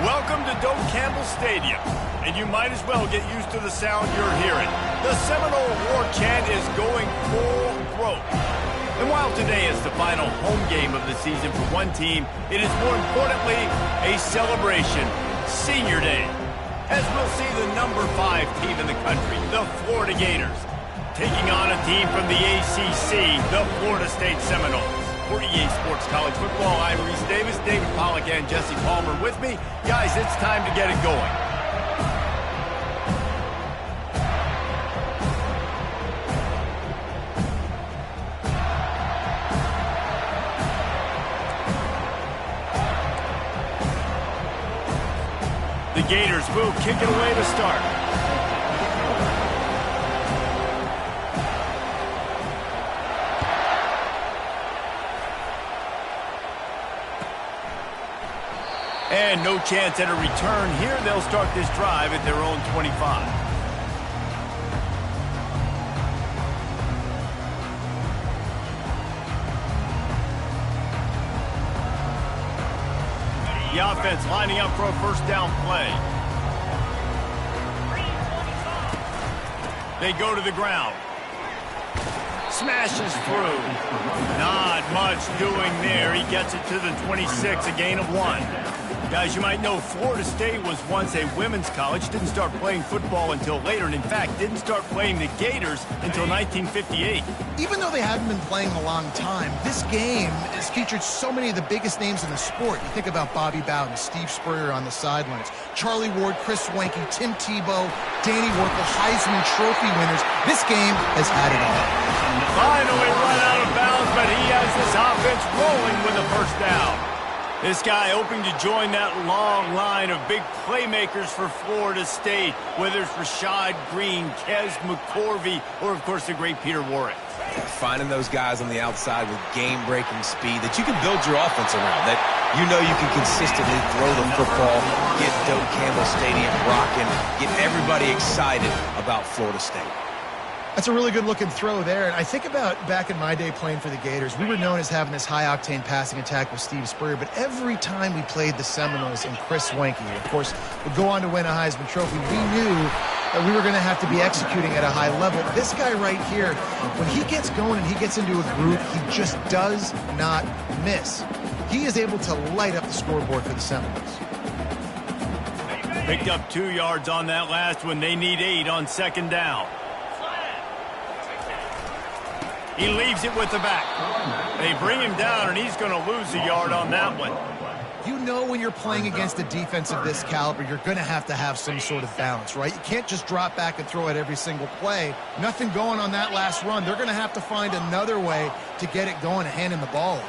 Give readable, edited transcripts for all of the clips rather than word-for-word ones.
Welcome to Doak Campbell Stadium, and you might as well get used to the sound you're hearing. The Seminole War chant is going full throat. And while today is the final home game of the season for one team, it is more importantly a celebration, Senior Day, as we'll see the number 5 team in the country, the Florida Gators, taking on a team from the ACC, the Florida State Seminoles. For EA Sports College Football, I'm Reese Davis, David Pollack, and Jesse Palmer with me. Guys, it's time to get it going. The Gators will kick it away to start. And no chance at a return here. They'll start this drive at their own 25. The offense lining up for a first down play. They go to the ground. Smashes through. Not much doing there. He gets it to the 26, a gain of 1. Guys, you might know Florida State was once a women's college, didn't start playing football until later, and in fact, didn't start playing the Gators until 1958. Even though they haven't been playing a long time, this game has featured so many of the biggest names in the sport. You think about Bobby Bowden, Steve Spurrier on the sidelines, Charlie Ward, Chris Wenke, Tim Tebow, Danny Werkel, Heisman Trophy winners. This game has had it all. Finally run out of bounds, but he has this offense rolling with a first down. This guy hoping to join that long line of big playmakers for Florida State, whether it's Rashad Green, Kez McCorvey, or, of course, the great Peter Warrick. Finding those guys on the outside with game-breaking speed that you can build your offense around, that you know you can consistently throw the football, get Doak Campbell Stadium rocking, get everybody excited about Florida State. That's a really good-looking throw there. And I think about back in my day playing for the Gators, we were known as having this high-octane passing attack with Steve Spurrier, but every time we played the Seminoles and Chris Wenke, of course, would go on to win a Heisman Trophy, we knew that we were going to have to be executing at a high level. This guy right here, when he gets going and he gets into a groove, he just does not miss. He is able to light up the scoreboard for the Seminoles. Picked up 2 yards on that last one. They need 8 on second down. He leaves it with the back. They bring him down, and he's going to lose a yard on that one. You know when you're playing against a defense of this caliber, you're going to have some sort of balance, right? You can't just drop back and throw it every single play. Nothing going on that last run. They're going to have to find another way to get it going and hand him the ball off.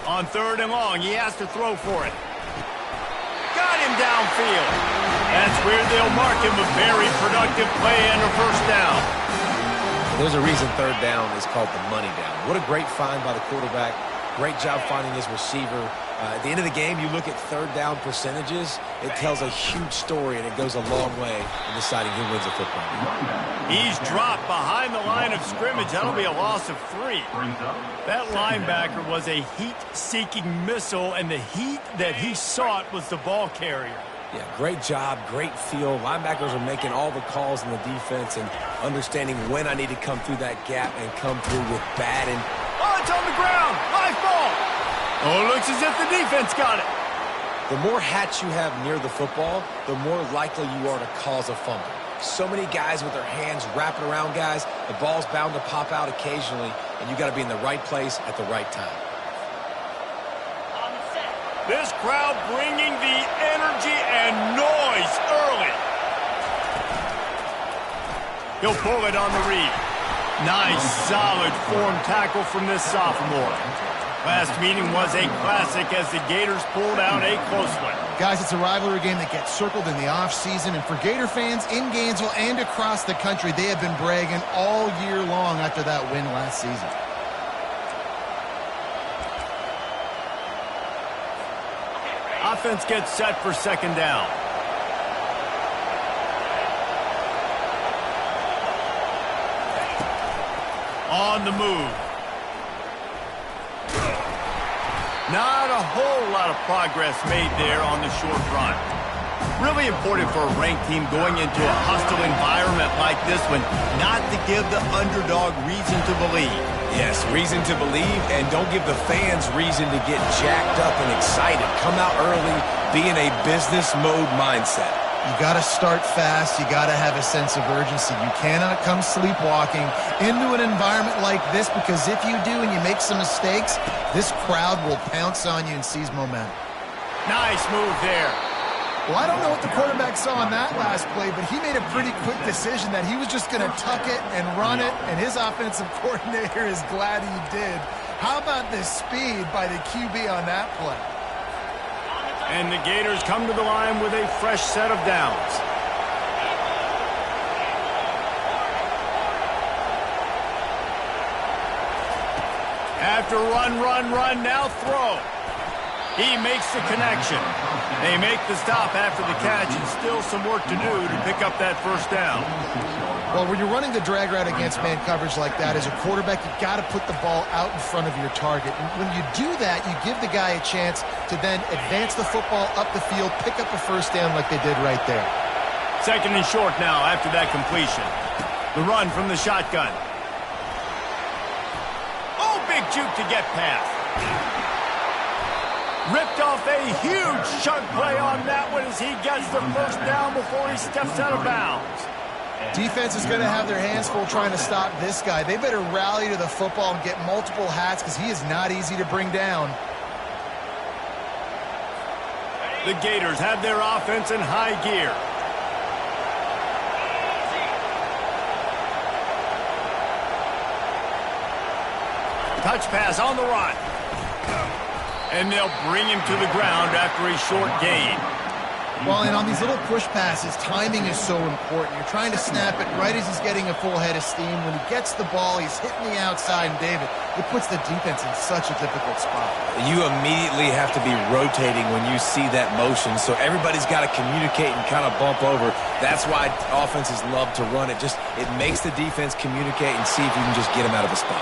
On 3rd and long, he has to throw for it. Got him downfield. That's where they'll mark him a very productive play and a first down. There's a reason 3rd down is called the money down. What a great find by the quarterback. Great job finding his receiver. At the end of the game, you look at 3rd down percentages. It tells a huge story, and it goes a long way in deciding who wins a football game. He's dropped behind the line of scrimmage. That'll be a loss of 3. That linebacker was a heat-seeking missile, and the heat that he sought was the ball carrier. Yeah, great job, great feel. Linebackers are making all the calls in the defense and understanding when I need to come through that gap and come through with bad. Oh, it's on the ground. Live ball. Oh, it looks as if the defense got it. The more hats you have near the football, the more likely you are to cause a fumble. So many guys with their hands wrapping around guys. The ball's bound to pop out occasionally, and you got to be in the right place at the right time. This crowd bringing the energy and noise early. He'll pull it on the read. Nice, solid form tackle from this sophomore. Last meeting was a classic as the Gators pulled out a close one. Guys, it's a rivalry game that gets circled in the offseason, and for Gator fans in Gainesville and across the country, they have been bragging all year long after that win last season. Offense gets set for second down. On the move. Not a whole lot of progress made there on the short run. Really important for a ranked team going into a hostile environment like this one not to give the underdog reason to believe. Yes, reason to believe, and don't give the fans reason to get jacked up and excited. Come out early, be in a business mode mindset. You got to start fast. You got to have a sense of urgency. You cannot come sleepwalking into an environment like this, because if you do and you make some mistakes, this crowd will pounce on you and seize momentum. Nice move there. Well, I don't know what the quarterback saw in that last play, but he made a pretty quick decision that he was just going to tuck it and run it, and his offensive coordinator is glad he did. How about the speed by the QB on that play? And the Gators come to the line with a fresh set of downs. After run, now throw. He makes the connection. They make the stop after the catch, and still some work to do to pick up that first down. Well, when you're running the drag route against man coverage like that, as a quarterback, you got to put the ball out in front of your target. And when you do that, you give the guy a chance to then advance the football up the field, pick up a first down like they did right there. Second and short now after that completion. The run from the shotgun. Oh, big juke to get past. Ripped off a huge chunk play on that one as he gets the first down before he steps out of bounds. Defense is going to have their hands full trying to stop this guy. They better rally to the football and get multiple hats, because he is not easy to bring down. The Gators have their offense in high gear. Touch pass on the run. And they'll bring him to the ground after a short gain. Well, and on these little push passes, timing is so important. You're trying to snap it right as he's getting a full head of steam. When he gets the ball, he's hitting the outside, and David, it puts the defense in such a difficult spot. You immediately have to be rotating when you see that motion, so everybody's got to communicate and kind of bump over. That's why offenses love to run it. It makes the defense communicate and see if you can just get him out of a spot.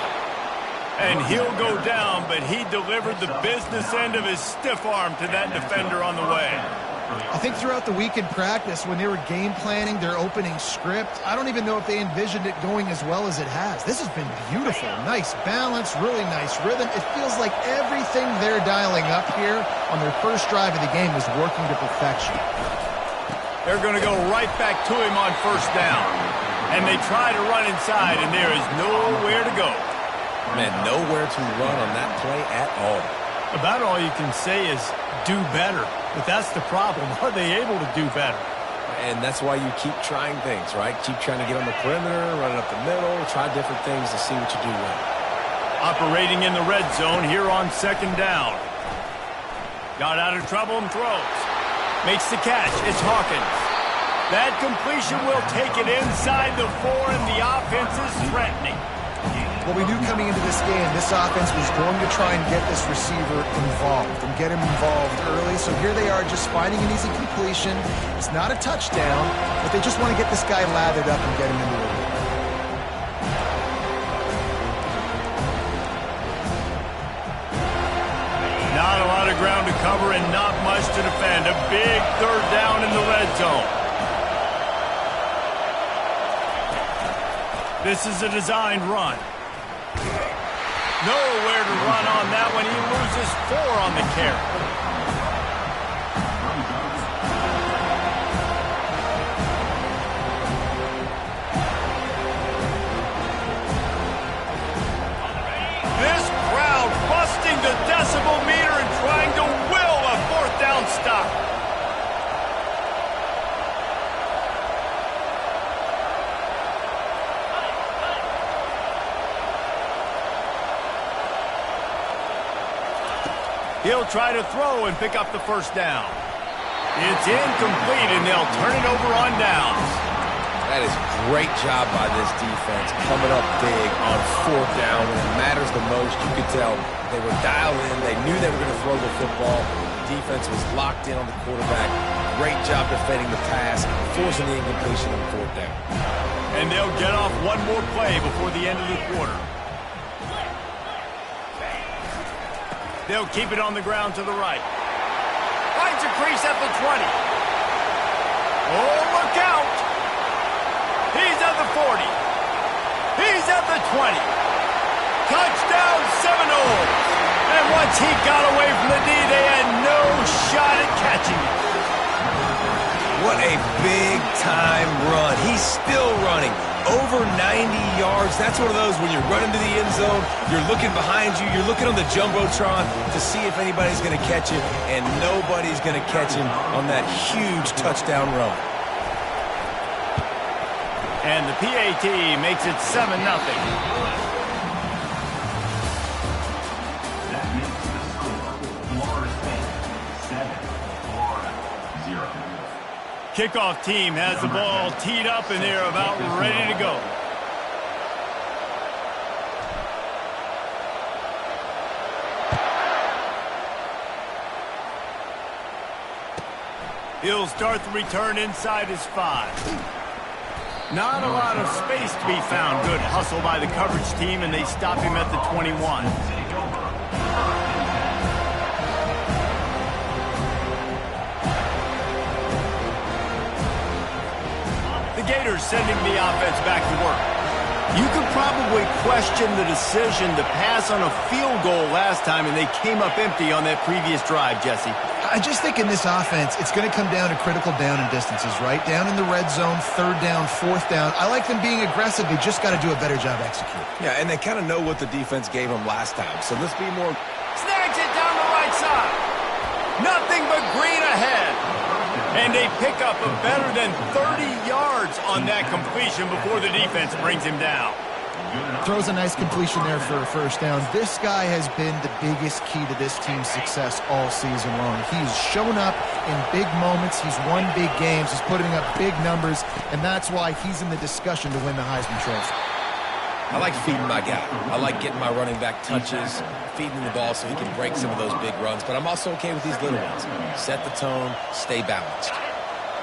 And he'll go down, but he delivered the business end of his stiff arm to that defender on the way. I think throughout the week in practice, when they were game planning their opening script, I don't even know if they envisioned it going as well as it has. This has been beautiful. Nice balance, really nice rhythm. It feels like everything they're dialing up here on their first drive of the game is working to perfection. They're going to go right back to him on first down. And they try to run inside, and there is nowhere to go. Man, nowhere to run on that play at all. About all you can say is do better. But that's the problem. Are they able to do better? And that's why you keep trying things, right? Keep trying to get on the perimeter, run it up the middle, try different things to see what you do well. Operating in the red zone here on second down. Got out of trouble and throws. Makes the catch. It's Hawkins. That completion will take it inside the 4, and the offense is threatening. What we knew coming into this game, this offense was going to try and get this receiver involved and get him involved early. So here they are just finding an easy completion. It's not a touchdown, but they just want to get this guy lathered up and get him into the lead. Not a lot of ground to cover and not much to defend. A big third down in the red zone. This is a designed run. Nowhere to run on that one. He loses 4 on the carry. This crowd busting the decibel meter and trying to will a fourth down stop. He'll try to throw and pick up the first down. It's incomplete, and they'll turn it over on downs. That is great job by this defense, coming up big on fourth down when it matters the most. You could tell they were dialed in. They knew they were going to throw the football. The defense was locked in on the quarterback. Great job defending the pass, forcing the incompletion on fourth down. And they'll get off one more play before the end of the quarter. They'll keep it on the ground to the right. Finds a crease at the 20. Oh, look out! He's at the 40. He's at the 20. Touchdown Seminoles! And once he got away from the D, they had no shot at catching it. What a big-time run. He's still running. Over 90 yards. That's one of those when you're running to the end zone, you're looking behind you, you're looking on the Jumbotron to see if anybody's going to catch him, and nobody's going to catch him on that huge touchdown run. And the PAT makes it 7-0. Kickoff team has the ball teed up, and they're about ready to go. He'll start the return inside his 5. Not a lot of space to be found. Good hustle by the coverage team, and they stop him at the 21. The Gators sending the offense back to work. You could probably question the decision to pass on a field goal last time, and they came up empty on that previous drive, Jesse. I just think in this offense, it's going to come down to critical down and distances, right? Down in the red zone, 3rd down, 4th down. I like them being aggressive. They just got to do a better job executing. Yeah, and they kind of know what the defense gave them last time, so let's be more... Snags it down the right side. Nothing but green ahead. And they pick up a better than 30 yards on that completion before the defense brings him down. Throws a nice completion there for a 1st down. This guy has been the biggest key to this team's success all season long. He's shown up in big moments. He's won big games. He's putting up big numbers, and that's why he's in the discussion to win the Heisman Trophy. I like feeding my guy. I like getting my running back touches, feeding him the ball so he can break some of those big runs, but I'm also okay with these little ones. Set the tone, stay balanced.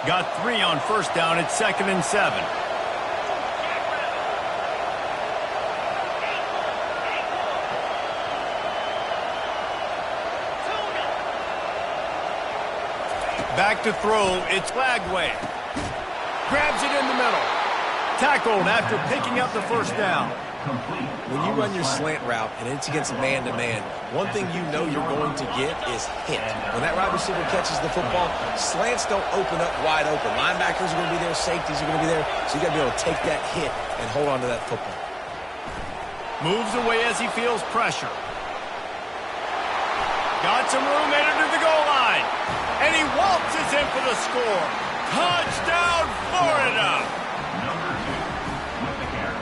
Got 3 on 1st down at 2nd and 7. Back to throw, it's Lagway. Grabs it in the middle. Tackled after picking up the 1st down. When you run your slant route and it's against man-to-man, one thing you know you're going to get is hit. When that wide receiver catches the football, slants don't open up wide open. Linebackers are going to be there, safeties are going to be there, so you got to be able to take that hit and hold on to that football. Moves away as he feels pressure. Got some room headed to the goal line. And he waltzes in for the score. Touchdown, Florida! Number 2 with the carry.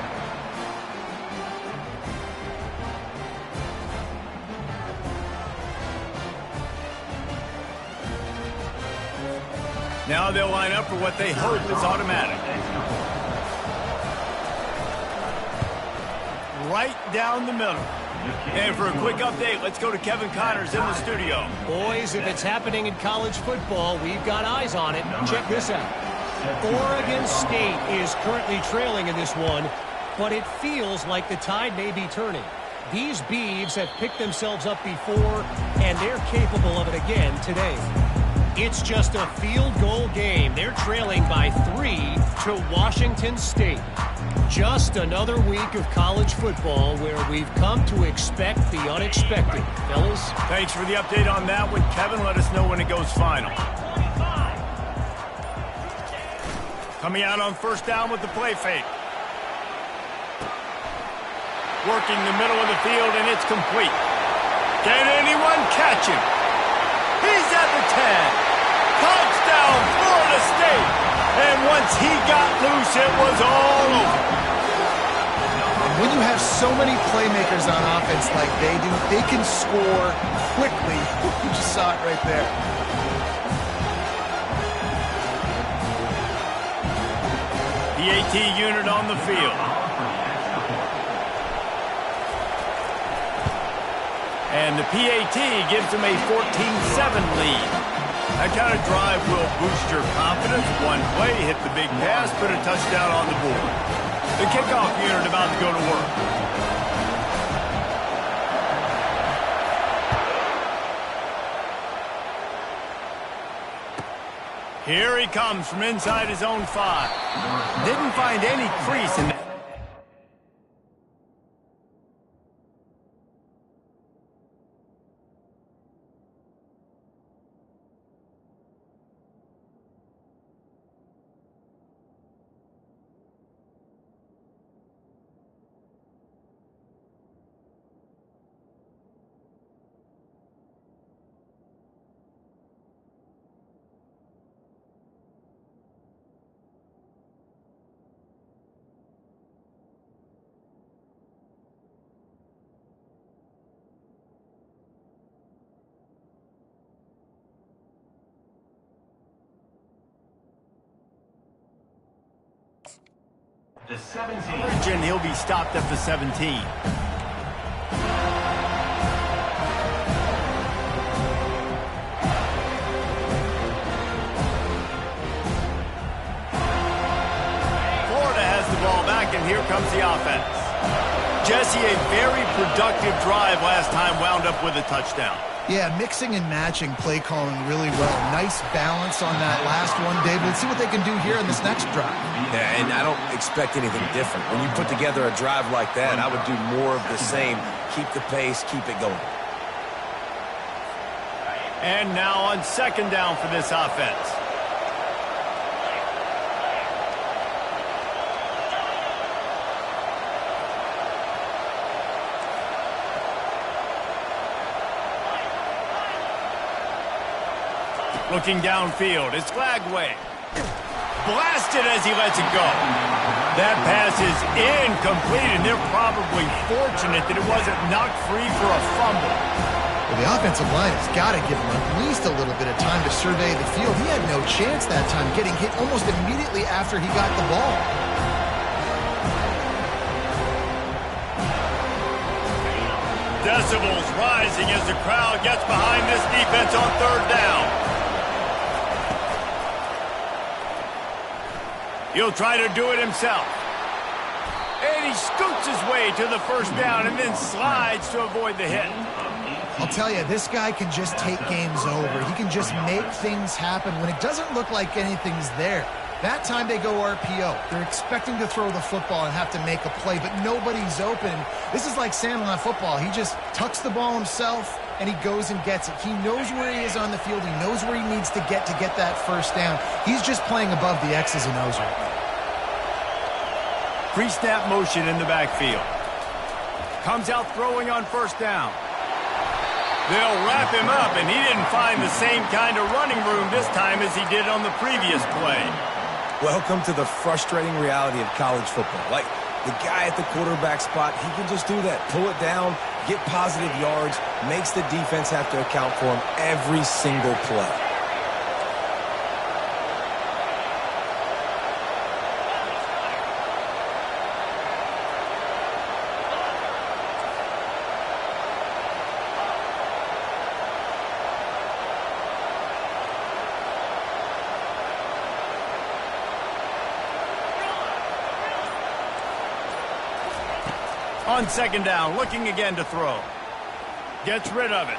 Now they'll line up for what they hope is automatic. Right down the middle. And for a quick update, let's go to Kevin Connors in the studio. Boys, if it's happening in college football, we've got eyes on it. Check this out. Oregon State is currently trailing in this one, but it feels like the tide may be turning. These Beavs have picked themselves up before, and they're capable of it again today. It's just a field goal game. They're trailing by 3 to Washington State. Just another week of college football where we've come to expect the unexpected. Fellas? Thanks for the update on that one, Kevin. Let us know when it goes final. Coming out on 1st down with the play fake. Working the middle of the field, and it's complete. Can anyone catch him? He's at the 10. Touchdown, Florida State. And once he got loose, it was all over. When you have so many playmakers on offense like they do, they can score quickly. You just saw it right there. The AT unit on the field. And the PAT gives them a 14-7 lead. That kind of drive will boost your confidence. One play, hit the big pass, put a touchdown on the board. The kickoff unit about to go to work. Here he comes from inside his own 5. Didn't find any crease in that. The 17. He'll be stopped at the 17. Florida has the ball back, and here comes the offense. Jesse, a very productive drive last time, wound up with a touchdown. Yeah, mixing and matching play calling really well. Nice balance on that last one, David. Let's see what they can do here in this next drive. Yeah, and I don't expect anything different. When you put together a drive like that, I would do more of the same. Keep the pace, keep it going. And now on second down for this offense. Looking downfield, it's Lagway. Blasted as he lets it go. That pass is incomplete, and they're probably fortunate that it wasn't knocked free for a fumble. Well, the offensive line has got to give him at least a little bit of time to survey the field. He had no chance that time, getting hit almost immediately after he got the ball. Decibels rising as the crowd gets behind this defense on third down. He'll try to do it himself. And he scoots his way to the first down and then slides to avoid the hit. I'll tell you, this guy can just take games over. He can just make things happen when it doesn't look like anything's there. That time they go RPO. They're expecting to throw the football and have to make a play, but nobody's open. This is like Sandlot football. He just tucks the ball himself, and he goes and gets it. He knows where he is on the field. He knows where he needs to get that first down. He's just playing above the X's and O's right now. Pre-snap motion in the backfield. Comes out throwing on first down. They'll wrap him up, and he didn't find the same kind of running room this time as he did on the previous play. Welcome to the frustrating reality of college football. Like, the guy at the quarterback spot, he can just do that. Pull it down, get positive yards, makes the defense have to account for him every single play. On second down, looking again to throw. Gets rid of it.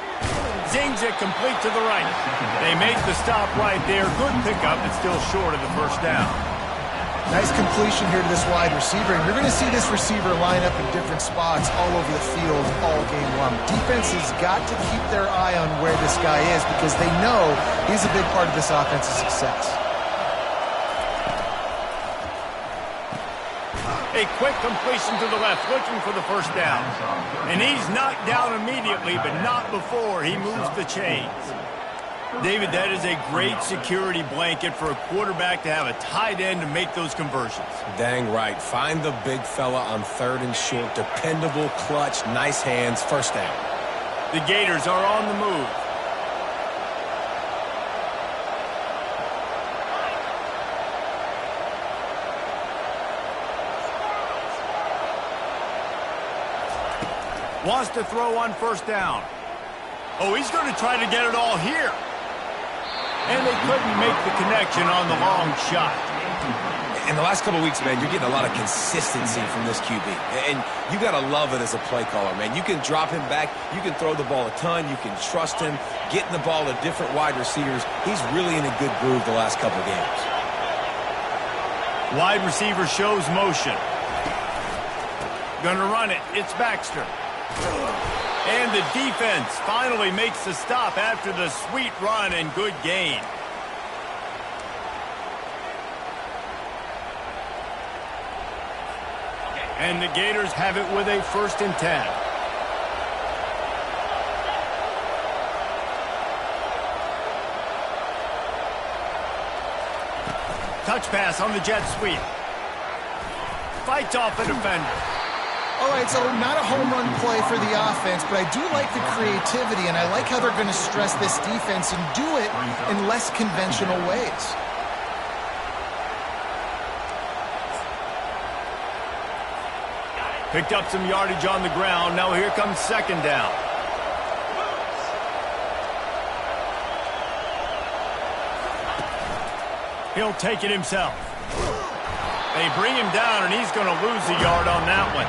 Zings it complete to the right. They make the stop right there. Good pickup, but still short of the first down. Nice completion here to this wide receiver, and you're going to see this receiver line up in different spots all over the field all game long. Defense has got to keep their eye on where this guy is because they know he's a big part of this offense's success. A quick completion to the left, looking for the first down. And he's knocked down immediately, but not before he moves the chains. David, that is a great security blanket for a quarterback to have a tight end to make those conversions. Dang right. Find the big fella on third and short. Dependable, clutch, nice hands, first down. The Gators are on the move. Wants to throw on first down. Oh, he's going to try to get it all here. And they couldn't make the connection on the long shot. In the last couple of weeks, man, you're getting a lot of consistency from this QB. And you got to love it as a play caller, man. You can drop him back. You can throw the ball a ton. You can trust him, getting the ball to different wide receivers. He's really in a good groove the last couple of games. Wide receiver shows motion. Gonna run it. It's Baxter. And the defense finally makes the stop after the sweet run and good gain. And the Gators have it with a 1st and 10. Touch pass on the jet sweep. Fights off a defender. All right, so not a home run play for the offense, but I do like the creativity, and I like how they're going to stress this defense and do it in less conventional ways. Picked up some yardage on the ground. Now here comes 2nd down. He'll take it himself. They bring him down, and he's going to lose a yard on that one.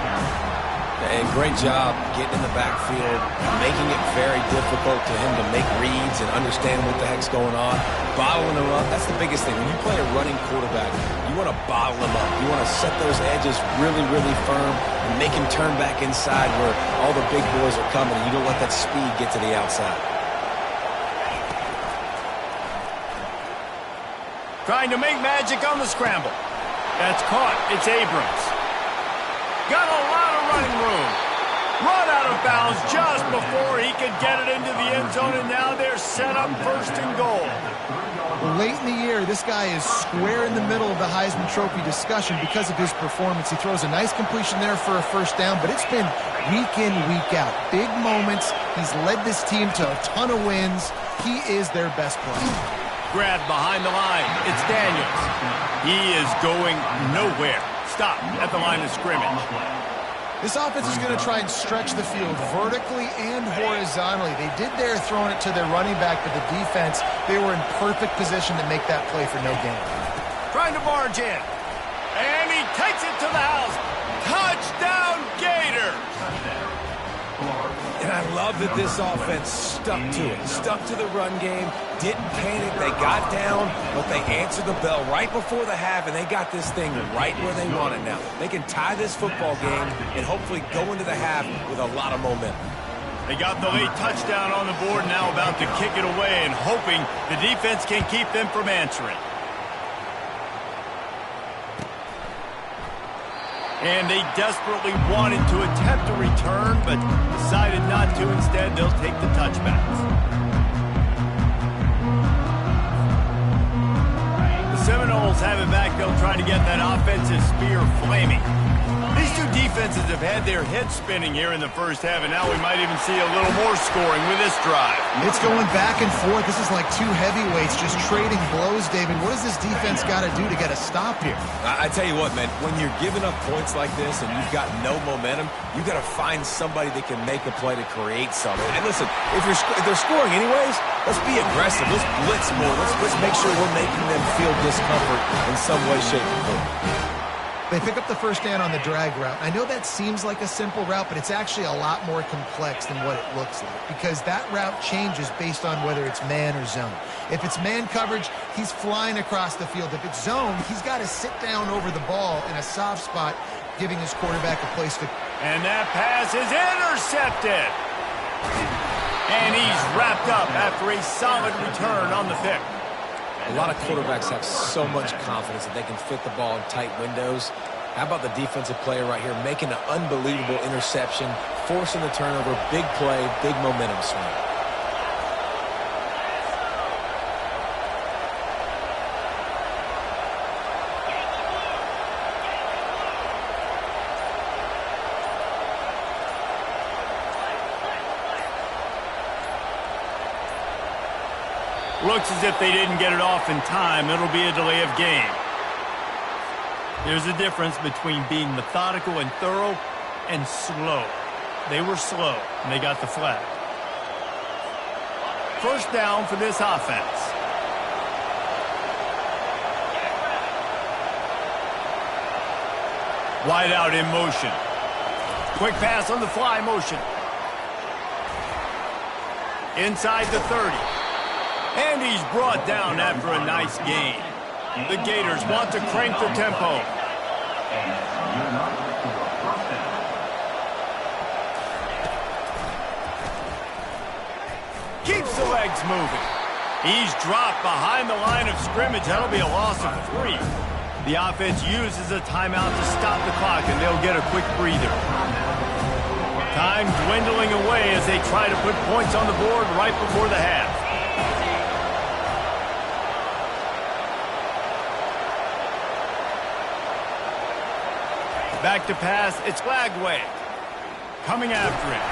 And great job getting in the backfield, making it very difficult to him to make reads and understand what the heck's going on. Bottling him up, that's the biggest thing. When you play a running quarterback, you want to bottle him up. You want to set those edges really, really firm and make him turn back inside where all the big boys are coming, and you don't let that speed get to the outside. Trying to make magic on the scramble. That's caught. It's Abrams. Got a lot of running room. Run out of bounds just before he could get it into the end zone, and now they're set up 1st and goal. Late in the year, this guy is square in the middle of the Heisman Trophy discussion because of his performance. He throws a nice completion there for a 1st down, but it's been week in, week out. Big moments. He's led this team to a ton of wins. He is their best player. Grab behind the line. It's Daniels. He is going nowhere. Stop at the line of scrimmage. This offense is going to try and stretch the field vertically and horizontally. They did there throwing it to their running back, but the defense, they were in perfect position to make that play for no gain. Trying to barge in. And he takes it to the house. Touchdown, Gators! And I love that this offense stuck to it, stuck to the run game, didn't panic. They got down, but they answered the bell right before the half, and they got this thing right where they want it now. They can tie this football game and hopefully go into the half with a lot of momentum. They got the late touchdown on the board, now about to kick it away and hoping the defense can keep them from answering. And they desperately wanted to attempt a return, but decided not to. Instead, they'll take the touchbacks. The Seminoles have it back. They'll try to get that offensive spear flaming. These two defenses have had their heads spinning here in the 1st half, and now we might even see a little more scoring with this drive. It's going back and forth. This is like two heavyweights just trading blows, David. What does this defense got to do to get a stop here? I tell you what, man, when you're giving up points like this and you've got no momentum, you got to find somebody that can make a play to create something. And listen, if they're scoring anyways, let's be aggressive. Let's blitz more. Let's make sure we're making them feel discomfort in some way, shape, or form. They pick up the 1st down on the drag route. I know that seems like a simple route, but it's actually a lot more complex than what it looks like because that route changes based on whether it's man or zone. If it's man coverage, he's flying across the field. If it's zone, he's got to sit down over the ball in a soft spot, giving his quarterback a place to... And that pass is intercepted. And he's wrapped up after a solid return on the pick. A lot of quarterbacks have so much confidence that they can fit the ball in tight windows. How about the defensive player right here making an unbelievable interception, forcing the turnover, big play, big momentum swing. Looks as if they didn't get it off in time. It'll be a delay of game. There's a difference between being methodical and thorough and slow. They were slow, and they got the flag. 1st down for this offense. Wide out in motion. Quick pass on the fly motion. Inside the 30. And he's brought down after a nice gain. The Gators want to crank the tempo. Keeps the legs moving. He's dropped behind the line of scrimmage. That'll be a loss of 3. The offense uses a timeout to stop the clock, and they'll get a quick breather. Time dwindling away as they try to put points on the board right before the half. Back to pass, it's Lagway. Coming after it.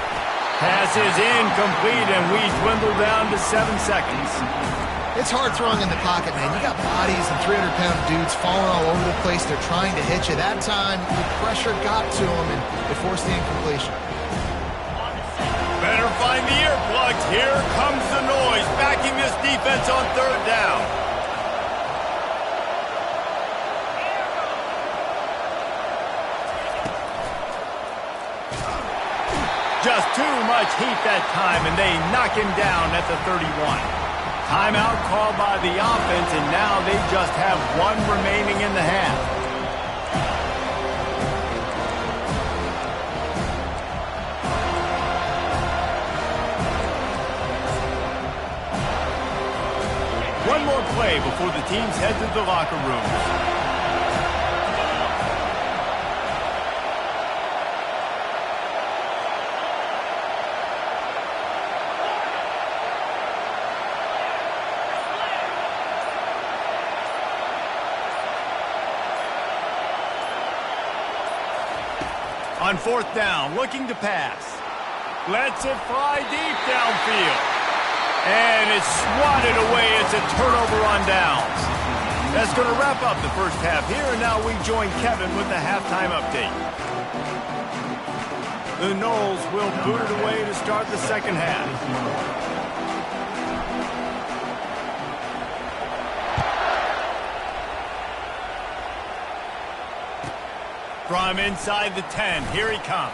Pass is incomplete, and we dwindle down to 7 seconds. It's hard throwing in the pocket, man. You got bodies and 300-pound dudes falling all over the place. They're trying to hit you. That time, the pressure got to them, and it forced the incompletion. Better find the earplugs. Here comes the noise, backing this defense on 3rd down. Just too much heat that time, and they knock him down at the 31. Timeout called by the offense, and now they just have 1 remaining in the half. One more play before the teams head to the locker rooms. On 4th down, looking to pass. Lets it fly deep downfield. And it's swatted away. It's a turnover on downs. That's going to wrap up the first half here, and now we join Kevin with the halftime update. The Noles will boot it away to start the second half. From inside the 10, here he comes.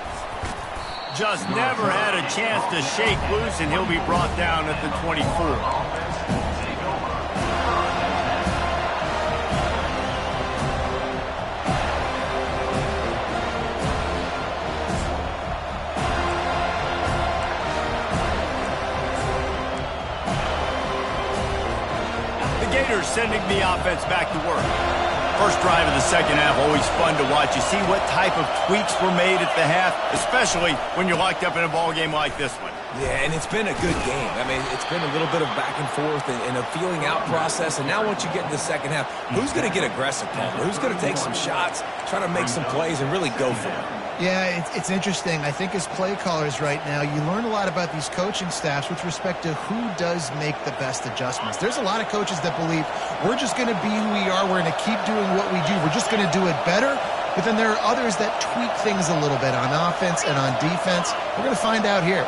Just never had a chance to shake loose, and he'll be brought down at the 24. The Gators sending the offense back to work. First drive of the second half, always fun to watch. You see what type of tweaks were made at the half, especially when you're locked up in a ball game like this one. Yeah, and it's been a good game. I mean, it's been a little bit of back and forth and a feeling out process. And now once you get in the second half, who's going to get aggressive, Paul? Who's going to take some shots, try to make some plays, and really go for it? Yeah, it's interesting. I think as play callers right now, you learn a lot about these coaching staffs with respect to who does make the best adjustments. There's a lot of coaches that believe we're just going to be who we are. We're going to keep doing what we do. We're just going to do it better. But then there are others that tweak things a little bit on offense and on defense. We're going to find out here.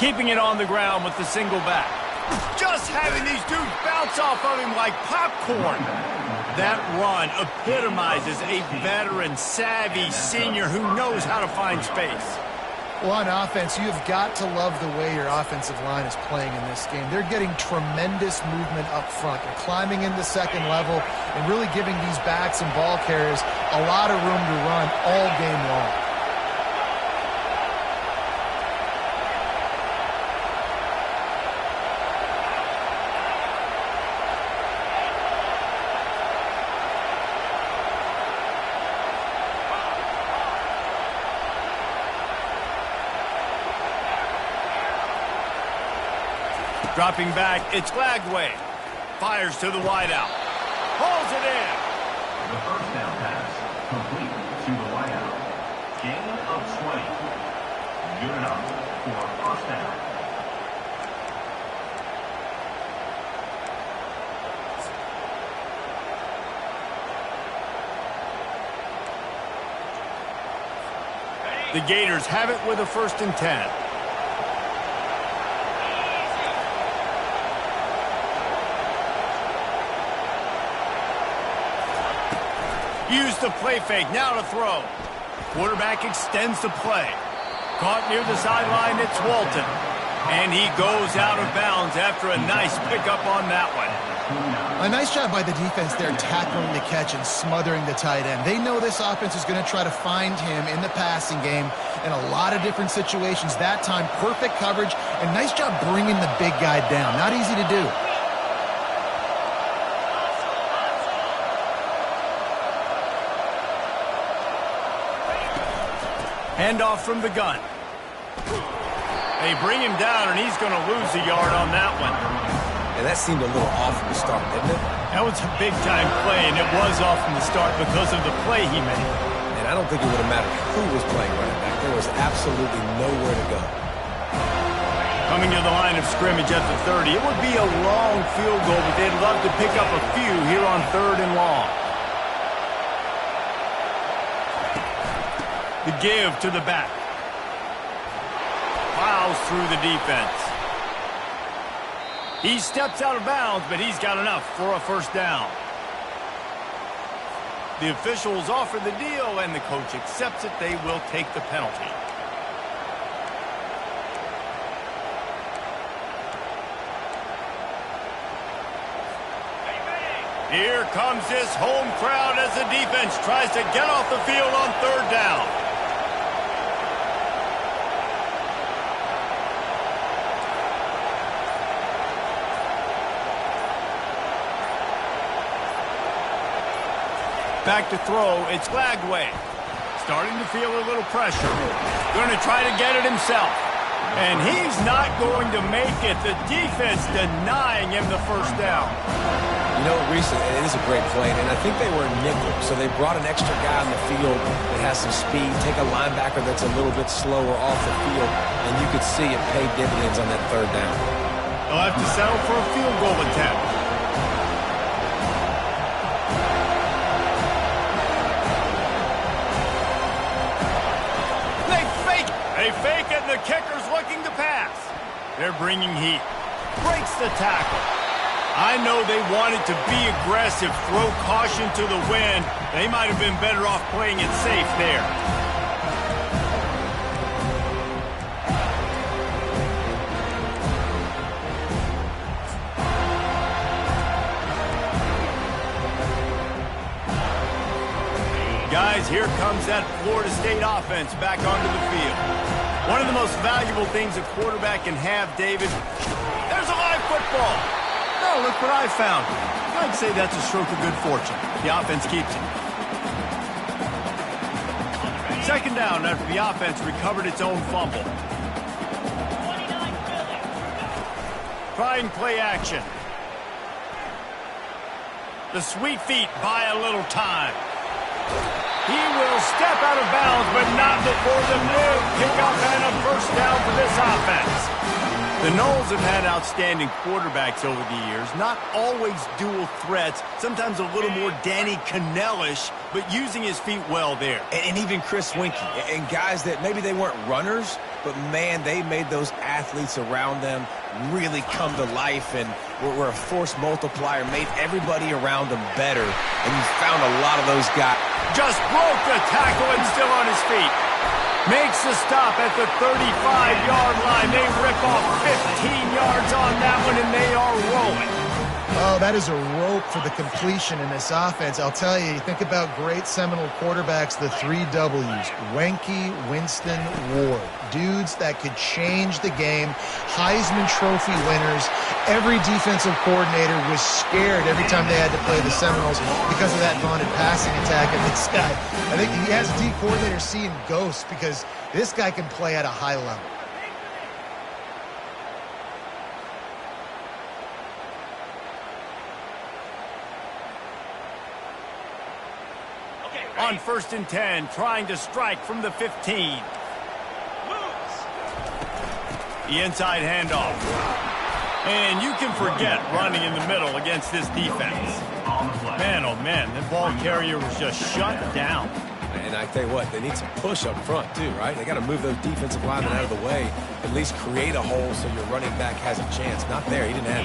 Keeping it on the ground with the single back. Just having these dudes bounce off of him like popcorn. That run epitomizes a veteran, savvy senior who knows how to find space. Well, on offense, you've got to love the way your offensive line is playing in this game. They're getting tremendous movement up front. They're climbing into second level and really giving these backs and ball carriers a lot of room to run all game long. Dropping back, it's Lagway. Fires to the wideout. Pulls it in. The first down pass, complete to the wideout. Gain of 20. Good enough for first down. The Gators have it with a 1st and 10. Use the play fake, now to throw. Quarterback extends the play. Caught near the sideline, it's Walton. And he goes out of bounds after a nice pickup on that one. A nice job by the defense there tackling the catch and smothering the tight end. They know this offense is going to try to find him in the passing game in a lot of different situations. That time, perfect coverage and nice job bringing the big guy down. Not easy to do. Handoff from the gun. They bring him down, and he's going to lose a yard on that one. And that seemed a little off from the start, didn't it? That was a big-time play, and it was off from the start because of the play he made. And I don't think it would have mattered who was playing running back. There was absolutely nowhere to go. Coming to the line of scrimmage at the 30. It would be a long field goal, but they'd love to pick up a few here on 3rd and long. The give to the back. Plows through the defense. He steps out of bounds, but he's got enough for a 1st down. The officials offer the deal, and the coach accepts it. They will take the penalty. Here comes this home crowd as the defense tries to get off the field on 3rd down. Back to throw, it's Lagway. Starting to feel a little pressure. Going to try to get it himself. And he's not going to make it. The defense denying him the 1st down. You know, Reese, it is a great play, and I think they were nickel, so they brought an extra guy on the field that has some speed, take a linebacker that's a little bit slower off the field, and you could see it pay dividends on that 3rd down. They'll have to settle for a field goal attempt. They fake it, and the kicker's looking to pass. They're bringing heat. Breaks the tackle. I know they wanted to be aggressive, throw caution to the wind. They might have been better off playing it safe there. Guys, here comes that Florida State offense back onto the field. One of the most valuable things a quarterback can have, David, there's a live football. Oh, look what I found. I'd say that's a stroke of good fortune. The offense keeps it. 2nd down after the offense recovered its own fumble. Trying play action. The sweet feet buy a little time. He will step out of bounds, but not before the big kickoff and a 1st down for this offense. The Noles have had outstanding quarterbacks over the years, not always dual threats, sometimes a little more Danny Cannell-ish, but using his feet well there. And even Chris Weinke, and guys that maybe they weren't runners, but man, they made those athletes around them really come to life and were a force multiplier, made everybody around them better, and you found a lot of those guys. Just broke the tackle and still on his feet. Makes the stop at the 35-yard line. They rip off 15 yards on that one, and they are rolling. Oh, that is a rope for the completion in this offense. I'll tell you, think about great Seminole quarterbacks, the 3 W's. Weinke, Winston, Ward. Dudes that could change the game. Heisman Trophy winners. Every defensive coordinator was scared every time they had to play the Seminoles because of that vaunted passing attack. And this guy, I think he has D coordinators seeing ghosts because this guy can play at a high level. On 1st and 10, trying to strike from the 15. The inside handoff. And you can forget running in the middle against this defense. Man, oh man, the ball carrier was just shut down. And And I tell you what, they need some push up front too, right? They got to move those defensive linemen out of the way, at least create a hole so your running back has a chance. Not there. He didn't have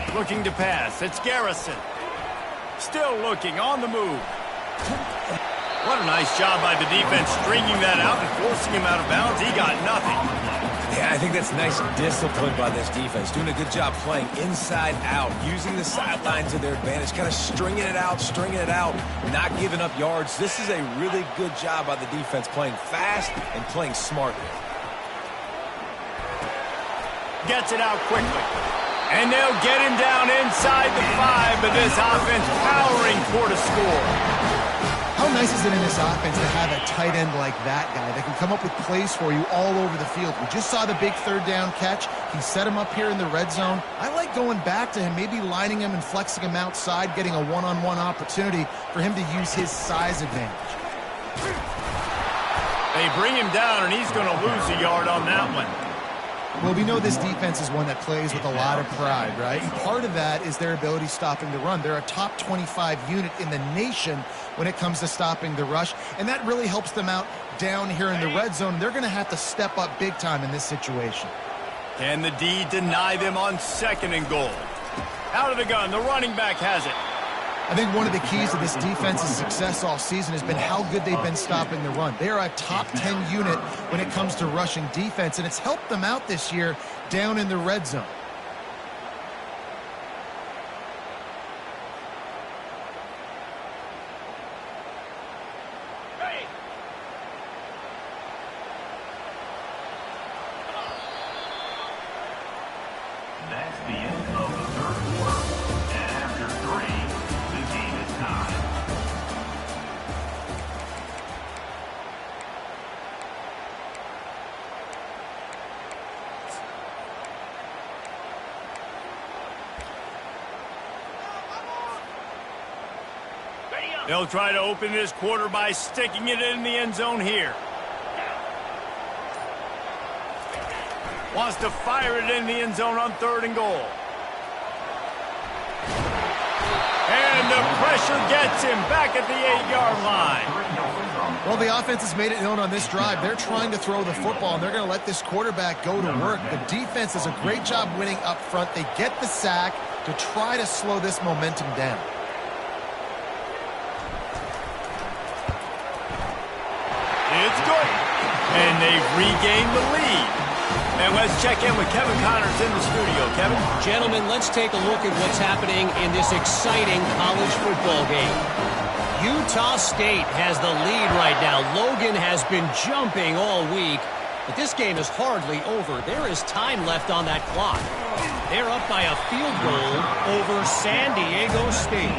it. Looking to pass. It's Garrison. Still looking on the move. What a nice job by the defense stringing that out and forcing him out of bounds. He got nothing. Yeah, I think that's nice discipline by this defense. Doing a good job playing inside out, using the sideline to their advantage, kind of stringing it out, not giving up yards. This is a really good job by the defense playing fast and playing smartly. Gets it out quickly. And they'll get him down inside the 5, but this offense powering toward a score. How nice is it in this offense to have a tight end like that guy that can come up with plays for you all over the field? We just saw the big third down catch. He set him up here in the red zone. I like going back to him, maybe lining him and flexing him outside, getting a one-on-one opportunity for him to use his size advantage. They bring him down, and he's going to lose a yard on that one. Well, we know this defense is one that plays with a lot of pride, right? And part of that is their ability stopping the run. They're a top 25 unit in the nation when it comes to stopping the rush, and that really helps them out down here in the red zone. They're going to have to step up big time in this situation. Can the D deny them on 2nd and goal? Out of the gun, the running back has it. I think one of the keys to this defense's success all season has been how good they've been stopping the run. They are a top 10 unit when it comes to rushing defense, and it's helped them out this year down in the red zone. That's the end of the third quarter. And after 3, the game is tied. They'll try to open this quarter by sticking it in the end zone here. Wants to fire it in the end zone on 3rd and goal. And the pressure gets him back at the 8-yard line. Well, the offense has made it known on this drive. They're trying to throw the football, and they're going to let this quarterback go to work. The defense does a great job winning up front. They get the sack to try to slow this momentum down. It's good. And they've regained the lead. And let's check in with Kevin Connors in the studio. Kevin? Gentlemen, let's take a look at what's happening in this exciting college football game. Utah State has the lead right now. Logan has been jumping all week, but this game is hardly over. There is time left on that clock. They're up by a field goal over San Diego State.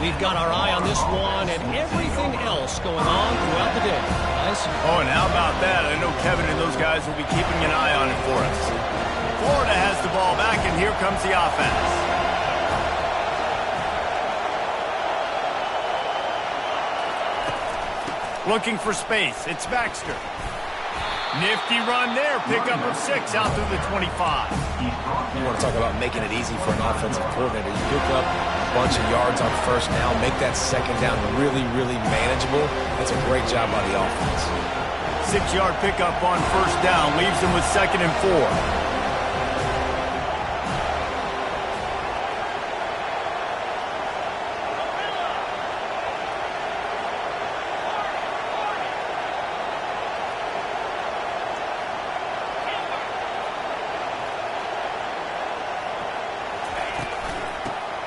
We've got our eye on this one and everything else going on throughout the day, guys. Oh, and how about that? I know Kevin and those guys will be keeping an eye on it for us. Florida has the ball back, and here comes the offense. Looking for space. It's Baxter. Nifty run there. Pickup of 6 out through the 25. You want to talk about making it easy for an offensive coordinator. You pick up a bunch of yards on 1st down, make that 2nd down really, really manageable. That's a great job by the offense. 6-yard pickup on 1st down. Leaves them with 2nd and 4.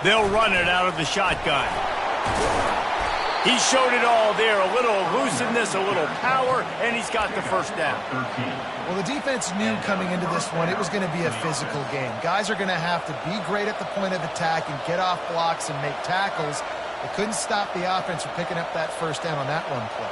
They'll run it out of the shotgun. He showed it all there. A little elusiveness, a little power, and he's got the 1st down. Well, the defense knew coming into this one it was going to be a physical game. Guys are going to have to be great at the point of attack and get off blocks and make tackles. They couldn't stop the offense from picking up that 1st down on that one play.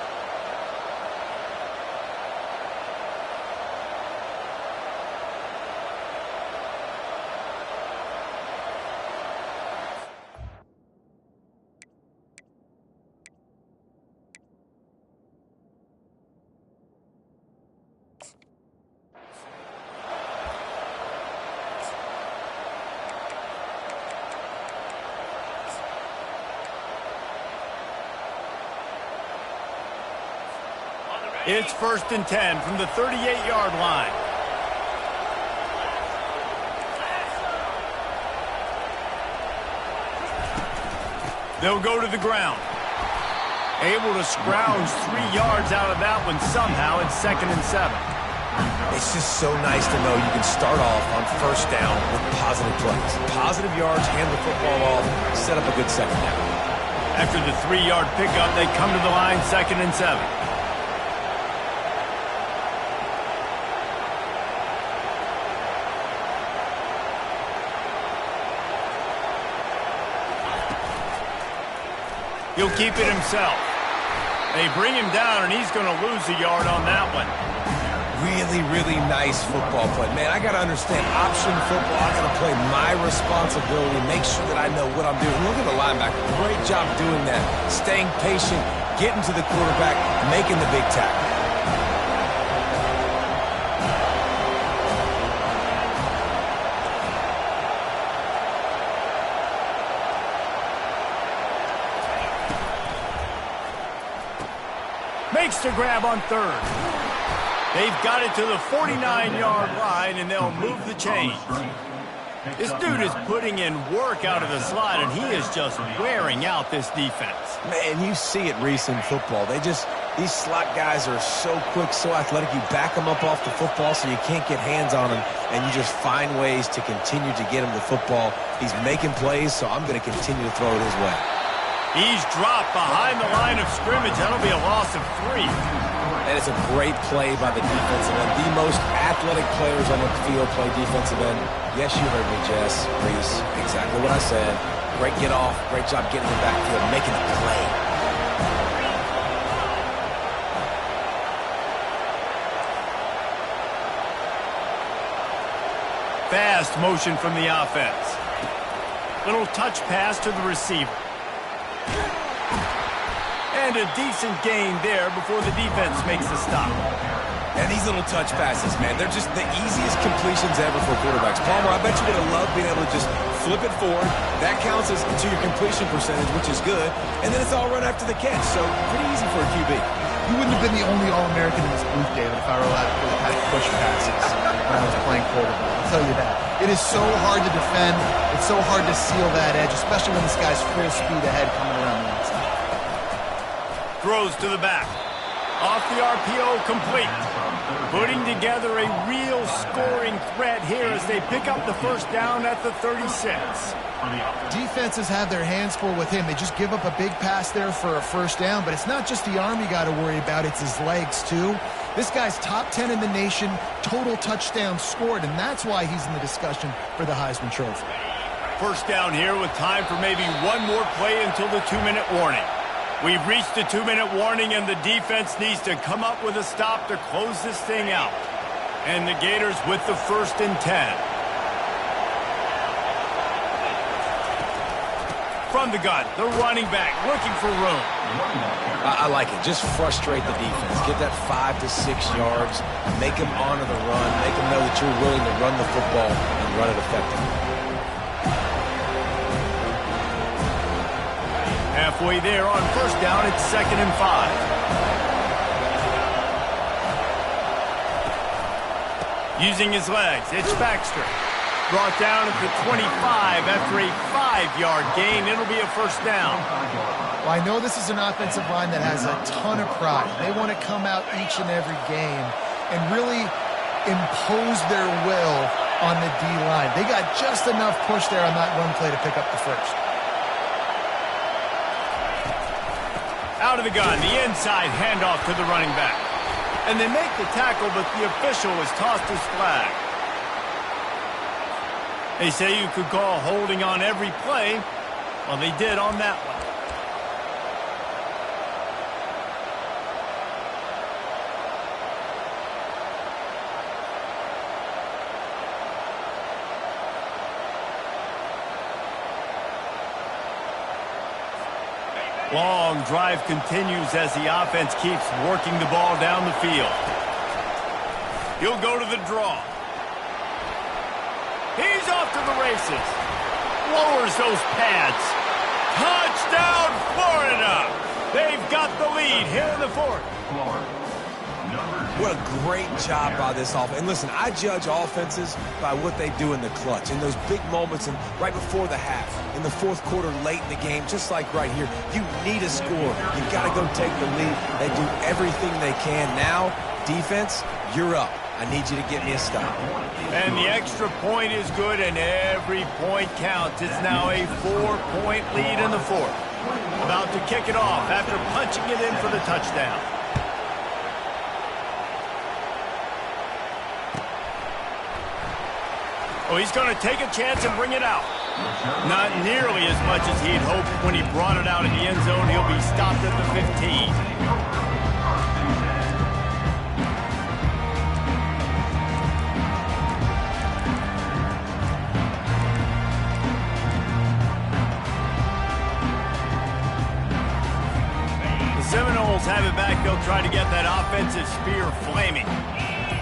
It's 1st and 10 from the 38-yard line. They'll go to the ground. Able to scrounge 3 yards out of that one somehow. It's 2nd and 7. It's just so nice to know you can start off on 1st down with positive plays. Positive yards, hand the football off, set up a good 2nd down. After the 3-yard pickup, they come to the line, 2nd and 7. He'll keep it himself. They bring him down, and he's going to lose a yard on that one. Really, really nice football play. Man, I got to understand, option football, I got to play my responsibility, make sure that I know what I'm doing. Look at the linebacker. Great job doing that. Staying patient, getting to the quarterback, making the big tackle. Makes the grab on 3rd. They've got it to the 49-yard line, and they'll move the chains. This dude is putting in work out of the slot, and he is just wearing out this defense. Man, you see it, Reese, in football. These slot guys are so quick, so athletic. You back them up off the football so you can't get hands on them, and you just find ways to continue to get him the football. He's making plays, so I'm going to continue to throw it his way. He's dropped behind the line of scrimmage. That'll be a loss of 3. And it's a great play by the defensive end. The most athletic players on the field play defensive end. Yes, you heard me, Jess, Reese. Exactly what I said. Great get off. Great job getting in the backfield, making a play. Fast motion from the offense. Little touch pass to the receiver. And a decent gain there before the defense makes the stop. And these little touch passes, man, they're just the easiest completions ever for quarterbacks. Palmer, I bet you're going to love being able to just flip it forward. That counts as to your completion percentage, which is good. And then it's all run after the catch, so pretty easy for a QB. You wouldn't have been the only All-American in this booth, David, if I were allowed to have push passes when I was playing quarterback. I'll tell you that. It is so hard to defend. It's so hard to seal that edge, especially when this guy's full speed ahead coming around the outside. Throws to the back. Off the RPO, complete. Putting together a real scoring threat here as they pick up the 1st down at the 36. Defenses have their hands full with him. They just give up a big pass there for a 1st down, but it's not just the arm you got to worry about, it's his legs too. This guy's top 10 in the nation, total touchdowns scored, and that's why he's in the discussion for the Heisman Trophy. 1st down here with time for maybe one more play until the 2-minute warning. We've reached the 2-minute warning, and the defense needs to come up with a stop to close this thing out. And the Gators with the 1st and 10. From the gun, the running back looking for room. I like it. Just frustrate the defense. Get that 5 to 6 yards. Make them honor the run. Make them know that you're willing to run the football and run it effectively. Halfway there on 1st down, it's 2nd and 5. Using his legs, it's Baxter. Brought down at the 25 after a 5-yard gain. It'll be a 1st down. Well, I know this is an offensive line that has a ton of pride. They want to come out each and every game and really impose their will on the D-line. They got just enough push there on that run play to pick up the 1st. Out of the gun, the inside handoff to the running back. And they make the tackle, but the official has tossed his flag. They say you could call holding on every play. Well, they did on that one. Long drive continues as the offense keeps working the ball down the field. He'll go to the draw. He's off to the races. Lowers those pads. Touchdown, Florida! They've got the lead here in the 4th. What a great job by this offense. And listen, I judge offenses by what they do in the clutch, in those big moments and right before the half, in the fourth quarter, late in the game, just like right here. You need a score. You've got to go take the lead. They do everything they can. Now, defense, you're up. I need you to get me a stop. And the extra point is good, and every point counts. It's now a 4-point lead in the fourth. About to kick it off after punching it in for the touchdown. Oh, he's going to take a chance and bring it out. Not nearly as much as he'd hoped when he brought it out in the end zone. He'll be stopped at the 15. Seminoles have it back. They'll try to get that offensive spear flaming.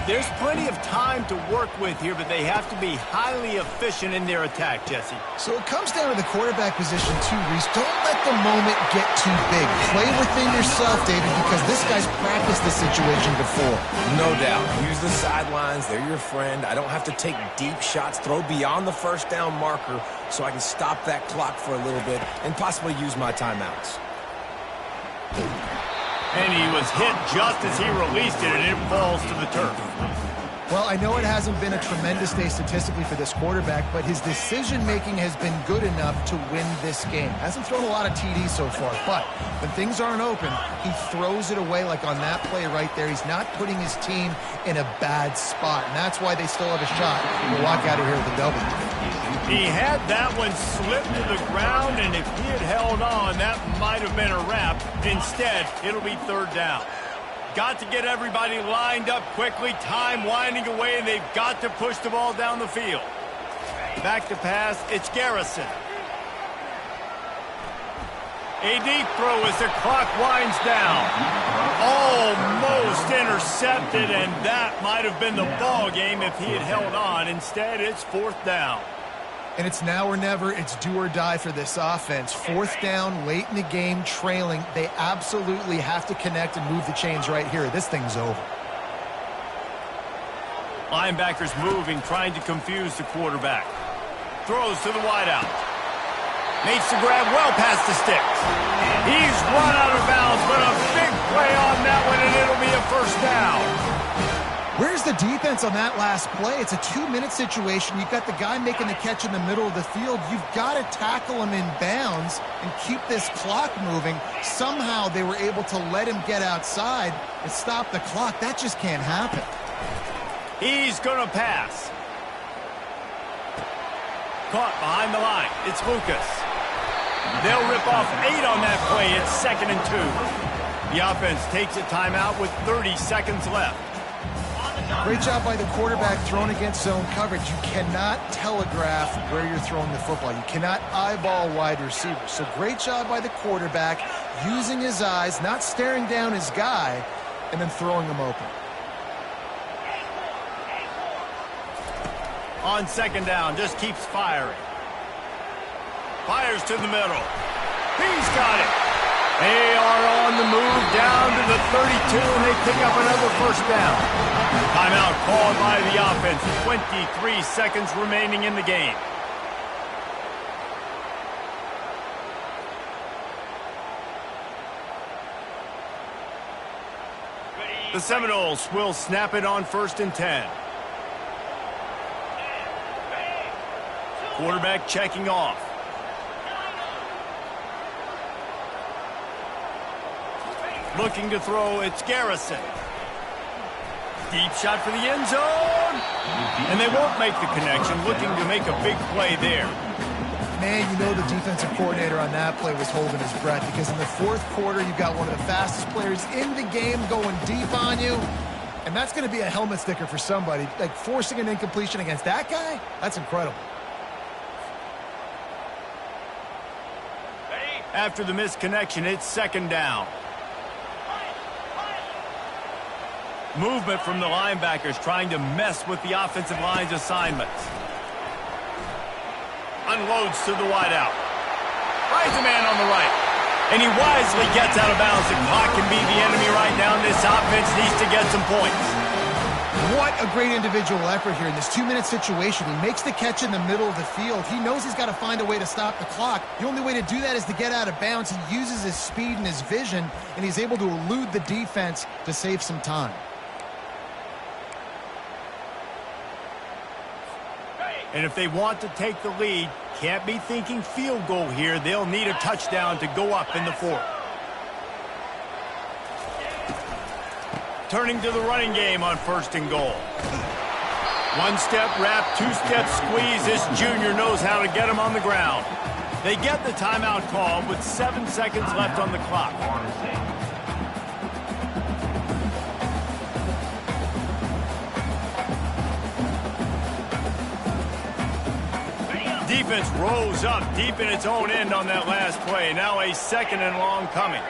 There's plenty of time to work with here, but they have to be highly efficient in their attack, Jesse. So it comes down to the quarterback position too, Reese. Don't let the moment get too big. Play within yourself, David, because this guy's practiced this situation before. No doubt. Use the sidelines. They're your friend. I don't have to take deep shots, throw beyond the first down marker so I can stop that clock for a little bit and possibly use my timeouts. And he was hit just as he released it, and it falls to the turf. Well, I know it hasn't been a tremendous day statistically for this quarterback, but his decision-making has been good enough to win this game. Hasn't thrown a lot of TDs so far, but when things aren't open, he throws it away like on that play right there. He's not putting his team in a bad spot, and that's why they still have a shot to walk out of here with a W. He had that one slip to the ground, and if he had held on, that might have been a wrap. Instead, it'll be third down. Got to get everybody lined up quickly, time winding away, and they've got to push the ball down the field. Back to pass, it's Garrison. A deep throw as the clock winds down. Almost intercepted, and that might have been the ball game if he had held on. Instead, it's fourth down. And it's now or never. It's do or die for this offense. Fourth down, late in the game, trailing. They absolutely have to connect and move the chains right here. This thing's over. Linebackers moving, trying to confuse the quarterback. Throws to the wideout. Makes the grab well past the sticks. He's run out of bounds, but a big play on that one, and it'll be a first down. Where's the defense on that last play? It's a 2-minute situation. You've got the guy making the catch in the middle of the field. You've got to tackle him in bounds and keep this clock moving. Somehow they were able to let him get outside and stop the clock. That just can't happen. He's going to pass. Caught behind the line. It's Lucas. They'll rip off 8 on that play. It's 2nd and 2. The offense takes a timeout with 30 seconds left. Great job by the quarterback thrown against zone coverage. You cannot telegraph where you're throwing the football. You cannot eyeball wide receivers. So great job by the quarterback using his eyes, not staring down his guy, and then throwing him open. On 2nd down, just keeps firing. Fires to the middle. He's got it. They are on the move down to the 32, and they pick up another first down. Timeout called by the offense. 23 seconds remaining in the game. The Seminoles will snap it on 1st and 10. Quarterback checking off. Looking to throw, it's Garrison. Deep shot for the end zone. And they won't make the connection, looking to make a big play there. Man, you know the defensive coordinator on that play was holding his breath, because in the fourth quarter, you've got one of the fastest players in the game going deep on you. And that's going to be a helmet sticker for somebody. Like, forcing an incompletion against that guy, that's incredible. After the missed connection, it's 2nd down. Movement from the linebackers trying to mess with the offensive line's assignments. Unloads to the wideout. Finds a man on the right. And he wisely gets out of bounds. The clock can be the enemy right now. This offense needs to get some points. What a great individual effort here in this 2-minute situation. He makes the catch in the middle of the field. He knows he's got to find a way to stop the clock. The only way to do that is to get out of bounds. He uses his speed and his vision, and he's able to elude the defense to save some time. And if they want to take the lead, can't be thinking field goal here. They'll need a touchdown to go up in the fourth. Turning to the running game on 1st and goal. One-step wrap, 2-step squeeze. This junior knows how to get him on the ground. They get the timeout call with 7 seconds left on the clock. Defense rose up deep in its own end on that last play. Now a 2nd and long coming.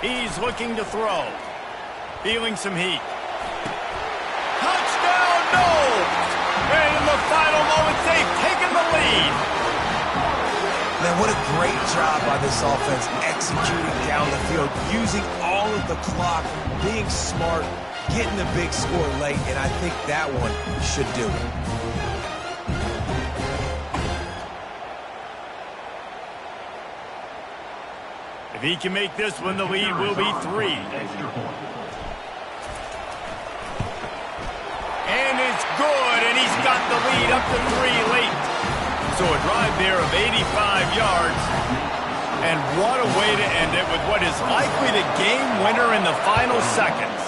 He's looking to throw. Feeling some heat. Touchdown, no! And in the final moments, they've taken the lead. Man, what a great job by this offense executing down the field, using all of the clock, being smart, getting the big score late, and I think that one should do it. If he can make this one, the lead will be 3. And it's good, and he's got the lead up to 3 late. So a drive there of 85 yards. And what a way to end it with what is likely the game winner in the final seconds.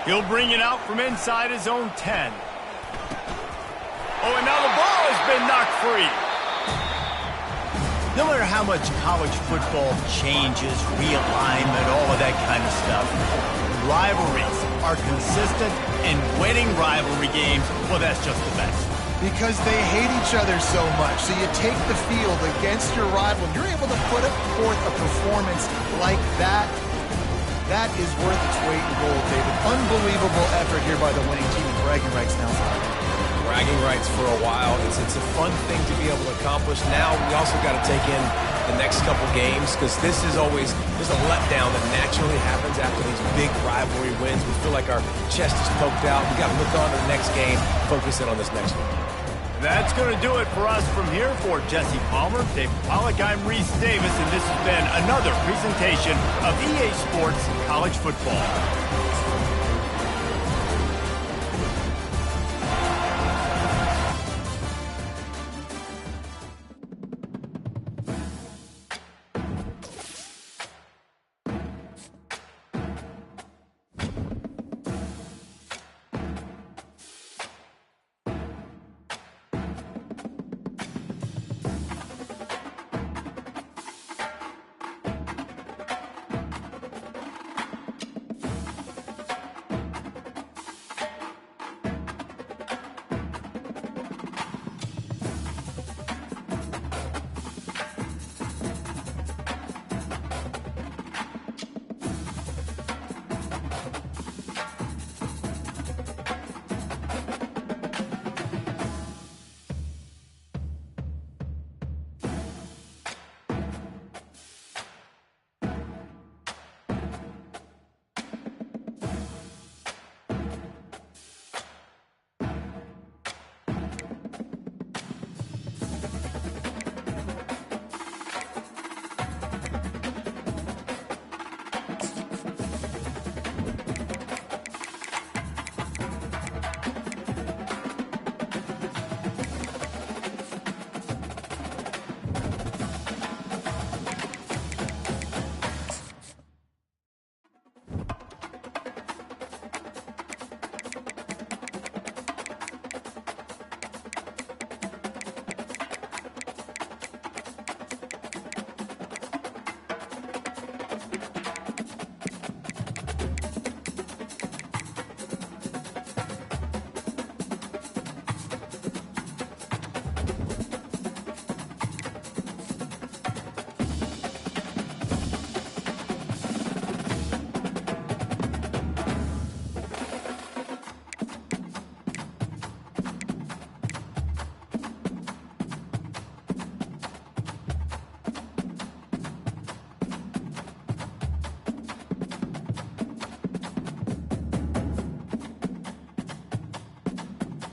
He'll bring it out from inside his own 10. Oh, and now the ball has been knocked free. No matter how much college football changes, realignment, all of that kind of stuff, rivalries are consistent, and winning rivalry games, well, that's just the best. Because they hate each other so much. So you take the field against your rival, and you're able to put forth a performance like that. That is worth its weight in gold, David. Unbelievable effort here by the winning team, and bragging rights now. Bragging rights for a while. It's a fun thing to be able to accomplish. Now we also got to take in the next couple games, because there's a letdown that naturally happens after these big rivalry wins. We feel like our chest is poked out. We got to look on to the next game, focus in on this next one. That's going to do it for us from here. For Jesse Palmer, Dave Pollack, I'm Reese Davis, and this has been another presentation of EA Sports College Football.